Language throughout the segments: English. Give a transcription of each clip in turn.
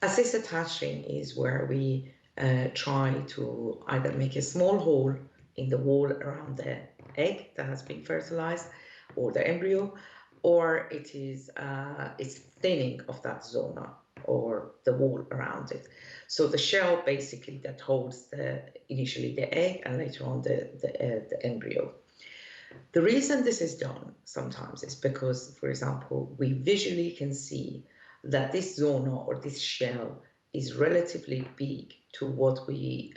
Assisted hatching is where we try to either make a small hole in the wall around the egg that has been fertilized or the embryo, or it's thinning of that zona or the wall around it. So the shell basically that holds initially the egg and later on the embryo. The reason this is done sometimes is because, for example, we visually can see that this zona or this shell is relatively big to what we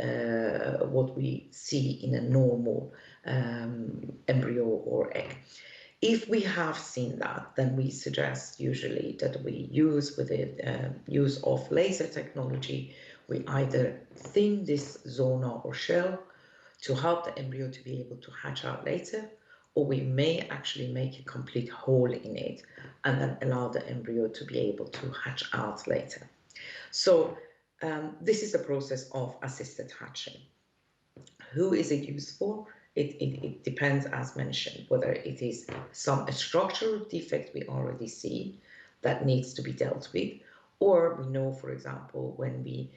see in a normal embryo or egg. If we have seen that, then we suggest usually that we use with the use of laser technology, we either thin this zona or shell to help the embryo to be able to hatch out later, or we may actually make a complete hole in it and then allow the embryo to be able to hatch out later. So this is the process of assisted hatching. Who is it used for? It depends, as mentioned, whether it is a structural defect we already see that needs to be dealt with, or we know, for example, when we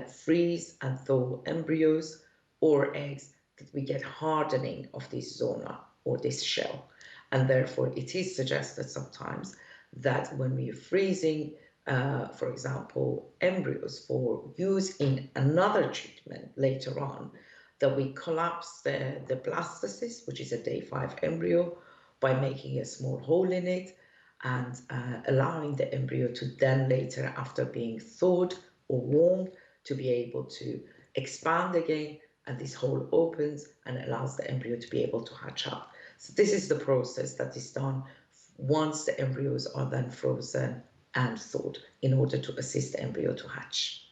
freeze and thaw embryos or eggs, that we get hardening of this zona or this shell. And therefore, it is suggested sometimes that when we are freezing, for example, embryos for use in another treatment later on, that we collapse the blastocyst, which is a day 5 embryo, by making a small hole in it and allowing the embryo to then later, after being thawed or warmed, to be able to expand again, and this hole opens and allows the embryo to be able to hatch out. So this is the process that is done once the embryos are then frozen and thawed in order to assist the embryo to hatch.